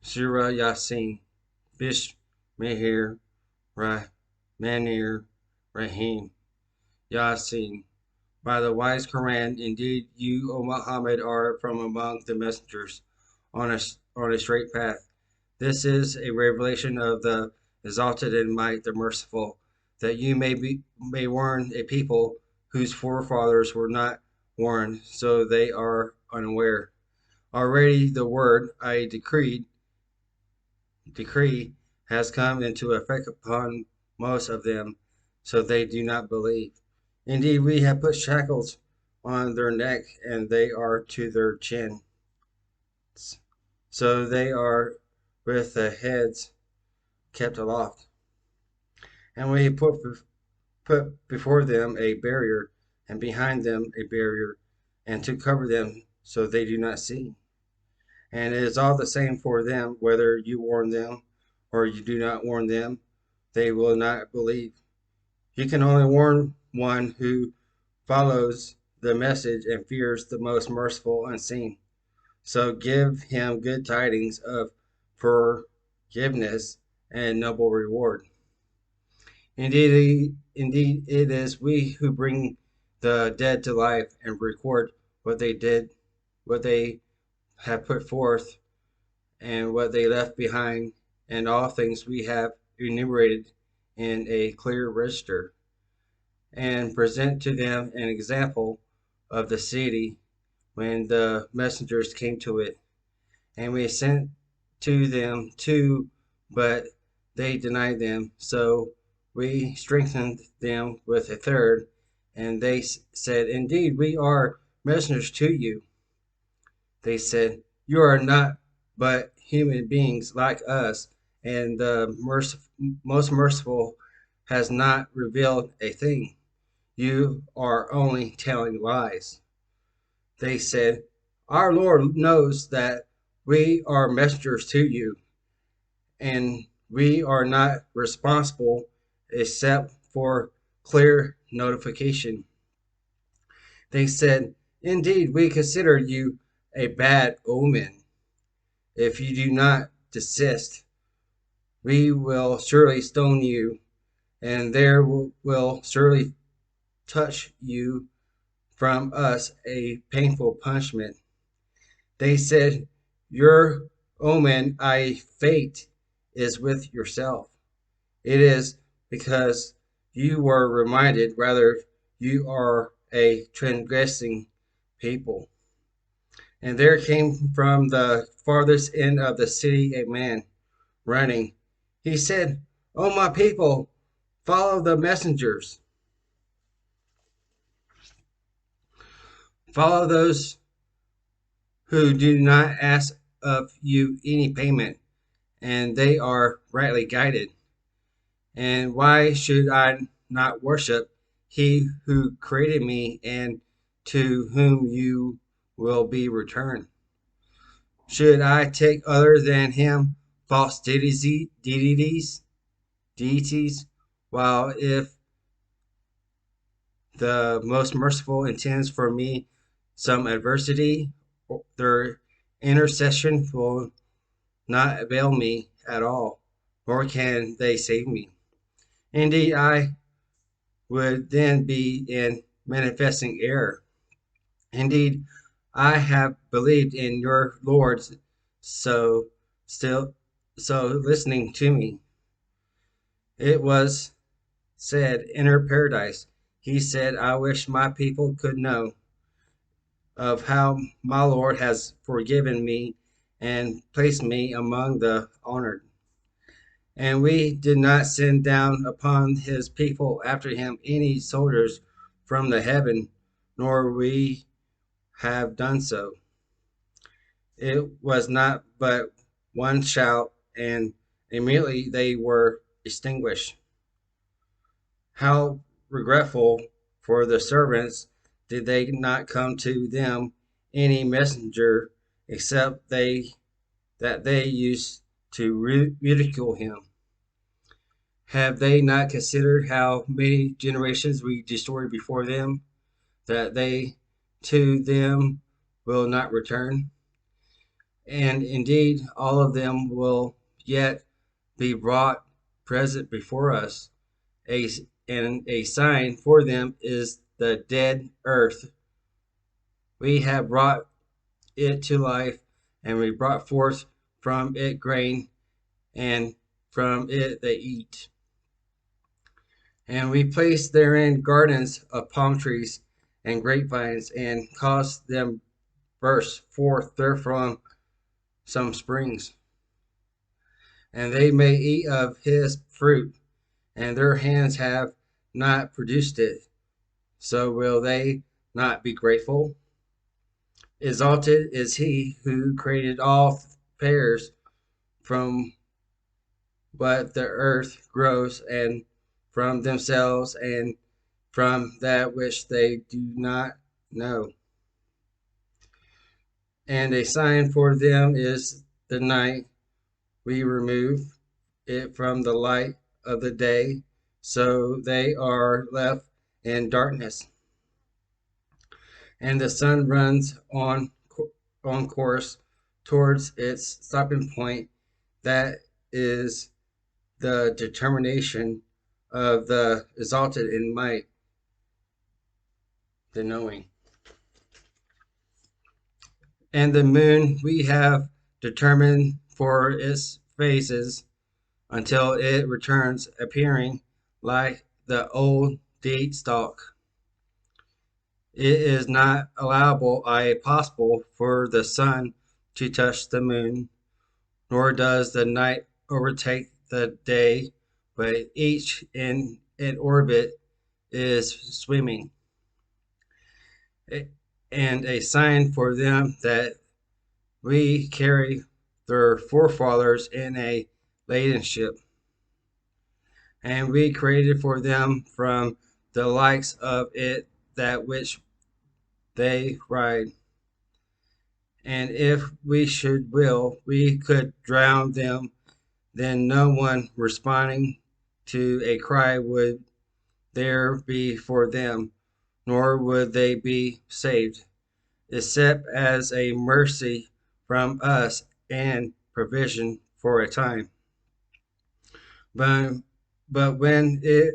Sūrah Yasin, Bish Mehir, Manir, Rahim, Yasin. By the wise Quran, indeed you, O Muhammad, are from among the messengers on a straight path. This is a revelation of the exalted in might, the merciful, that you may warn a people whose forefathers were not warned, so they are unaware. Already the word I decree has come into effect upon most of them, so they do not believe. Indeed, we have put shackles on their neck, and they are to their chins, so they are with the heads kept aloft. And we put before them a barrier, and behind them a barrier, and to cover them so they do not see. And it is all the same for them, whether you warn them or you do not warn them, they will not believe. You can only warn one who follows the message and fears the most merciful unseen. So give him good tidings of forgiveness and noble reward. Indeed, it is we who bring the dead to life and record what they did, what they have put forth, and what they left behind, and all things we have enumerated in a clear register, and present to them an example of the city when the messengers came to it. And we sent to them two, but they denied them. So we strengthened them with a third, and they said, Indeed, we are messengers to you. They said, You are not but human beings like us, and the most merciful has not revealed a thing. You are only telling lies. They said, Our Lord knows that we are messengers to you, and we are not responsible except for clear notification. They said, Indeed, we consider you a bad omen. If you do not desist, we will surely stone you, and there will surely touch you from us a painful punishment. They said, Your omen, fate, is with yourself. It is because you were reminded, rather, you are a transgressing people. And there came from the farthest end of the city a man running. He said, O my people, follow the messengers. Follow those who do not ask of you any payment, and they are rightly guided. And why should I not worship he who created me and to whom you will be returned? Should I take other than him false deities, while if the most merciful intends for me some adversity, their intercession will not avail me at all, nor can they save me. Indeed, I would then be in manifesting error. Indeed, I have believed in your Lord, so still so listening to me. It was said, Enter paradise. He said, I wish my people could know of how my Lord has forgiven me and placed me among the honored. And we did not send down upon his people after him any soldiers from the heaven, nor we have done so. It was not but one shout, and immediately they were extinguished. How regretful for the servants did they not come to them any messenger except that they used to ridicule him. Have they not considered how many generations we destroyed before them, that they to them will not return? And indeed, all of them will yet be brought present before us. A, and a sign for them is the dead earth. We have brought it to life, and we brought forth from it grain, and from it they eat. And we placed therein gardens of palm trees and grapevines, and caused them burst forth therefrom some springs. And they may eat of his fruit, and their hands have not produced it. So will they not be grateful? Exalted is he who created all pears from what the earth grows, and from themselves, and from that which they do not know. And a sign for them is the night. We remove it from the light of the day, so they are left in darkness. And the sun runs on course towards its stopping point. That is the determination of the exalted in might, the knowing. And the moon we have determined for its phases, until it returns appearing like the old date stalk. It is not allowable, possible, for the sun to touch the moon, nor does the night overtake the day, but each in an orbit is swimming, and a sign for them that we carry their forefathers in a laden ship. And we created for them from the likes of it that which they ride. And if we should will, we could drown them, then no one responding to a cry would there be for them, nor would they be saved, except as a mercy from us and provision for a time. But, but when it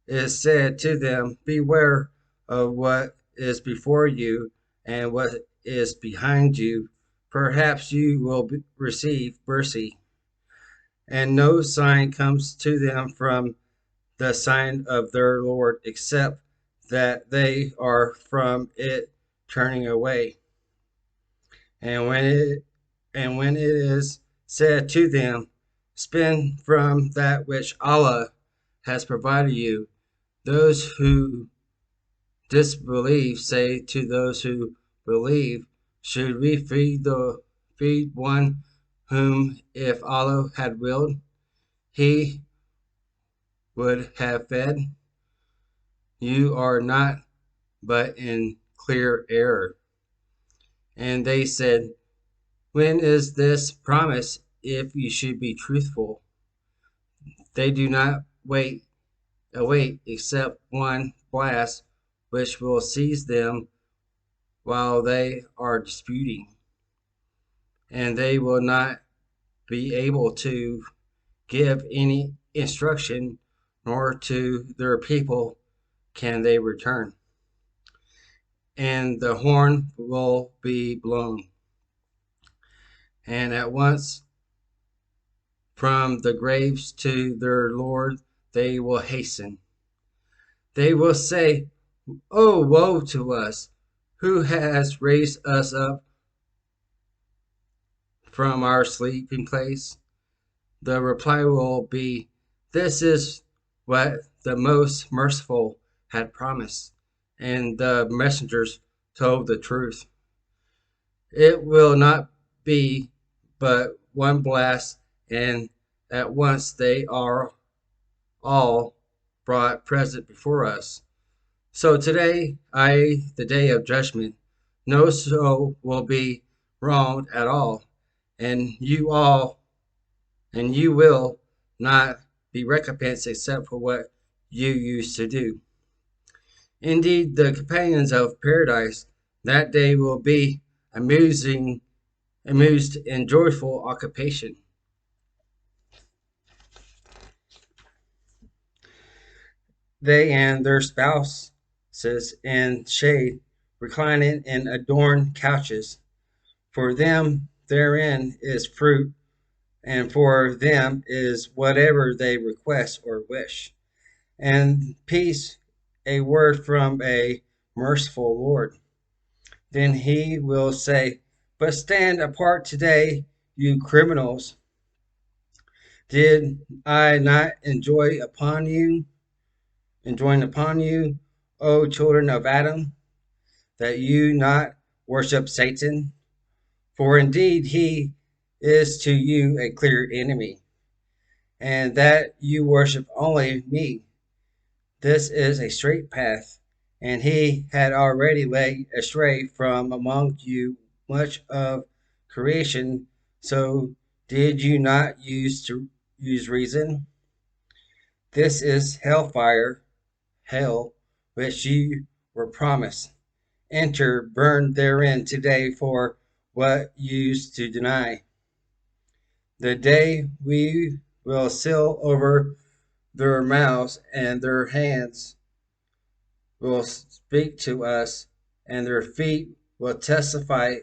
is said to them, beware of what is before you and what is behind you, perhaps you will receive mercy. And no sign comes to them from the sign of their Lord, except that they are from it turning away. And when it is said to them, spend from that which Allah has provided you, those who disbelieve say to those who believe, should we feed one whom, if Allah had willed, he would have fed? You are not but in clear error. And they said, when is this promise, if you should be truthful? They do not await except one blast, which will seize them while they are disputing, and they will not be able to give any instruction, nor to their people can they return. And the horn will be blown, and at once from the graves to their Lord they will hasten. They will say, oh, woe to us! Who has raised us up from our sleeping place? The reply will be, this is what the most merciful had promised, and the messengers told the truth. It will not be but one blast, and at once they are all brought present before us. So today, the day of judgment, no soul will be wronged at all, and you will not be recompensed except for what you used to do. Indeed, the companions of paradise that day will be amusing amused in joyful occupation. They and their spouses in shade, reclining in adorned couches. For them therein is fruit, and for them is whatever they request or wish. And peace, a word from a merciful Lord. Then he will say, but stand apart today, you criminals. Did I not enjoin upon you, O children of Adam, that you not worship Satan? For indeed he is to you a clear enemy, and that you worship only me. This is a straight path, and he had already led astray from among you much of creation. So did you not use reason? This is hellfire, hell, which you were promised. Enter, burn therein today for what you used to deny. The day we will seal over their mouths, and their hands will speak to us, and their feet will testify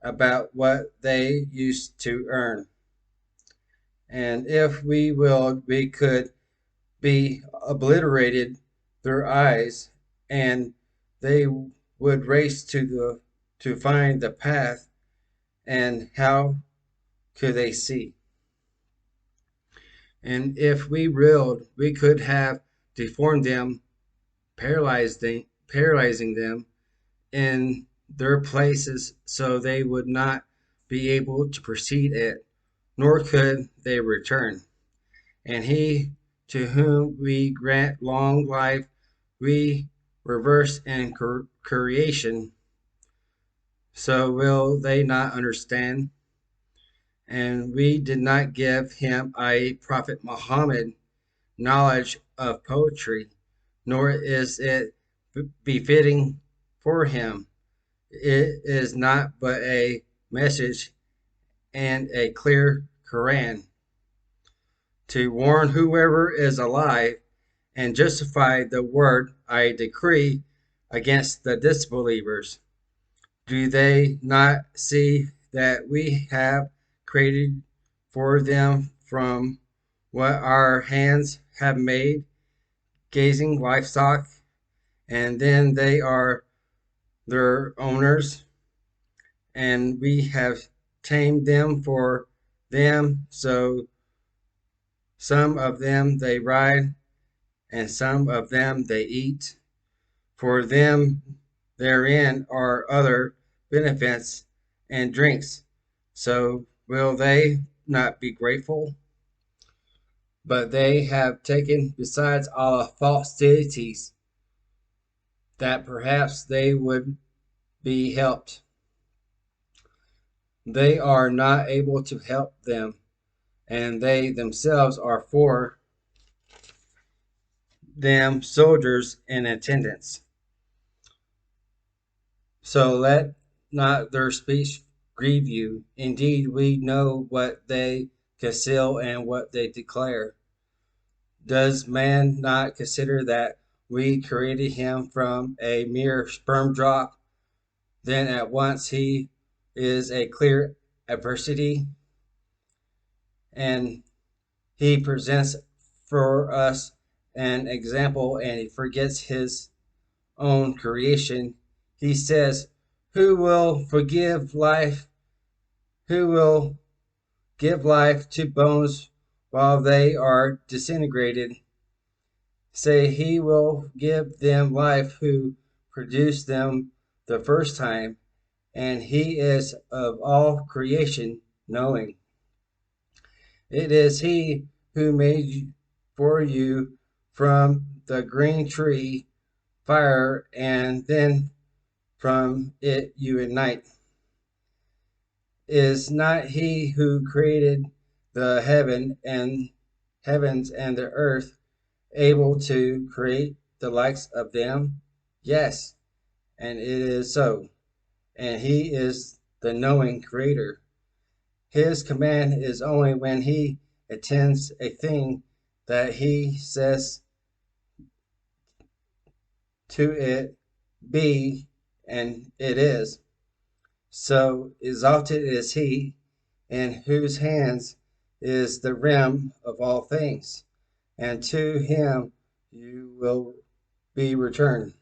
about what they used to earn. And if we could be obliterated their eyes, and they would race to find the path, and how could they see? And if we willed, we could have deformed them, paralyzing them in their places, so they would not be able to proceed it, nor could they return. And he to whom we grant long life, we reverse in creation. So will they not understand? And we did not give him, i.e., Prophet Muhammad, knowledge of poetry, nor is it befitting for him. It is not but a message and a clear Quran to warn whoever is alive and justify the word I decree against the disbelievers. Do they not see that we have created for them from what our hands have made, gazing livestock, and then they are their owners, and we have tamed them for them, so some of them they ride, and some of them they eat. For them therein are other benefits and drinks. So will they not be grateful? But they have taken besides Allah false deities, that perhaps they would be helped. They are not able to help them, and they themselves are for them soldiers in attendance. So let not their speech grieve you. Indeed, we know what they conceal and what they declare. Does man not consider that we created him from a mere sperm drop? Then at once he is a clear adversity, and he presents for us an example, and he forgets his own creation. He says, who will forgive life? Who will give life to bones while they are disintegrated? Say, he will give them life who produced them the first time, and he is of all creation knowing. It is he who made for you from the green tree fire, and then from it you ignite. Is not he who created the heavens and the earth able to create the likes of them? Yes, and it is so. And he is the knowing creator. His command is only when he attends a thing that he says to it be, and it is. So exalted is he, in whose hands is the realm of all things, and to him you will be returned.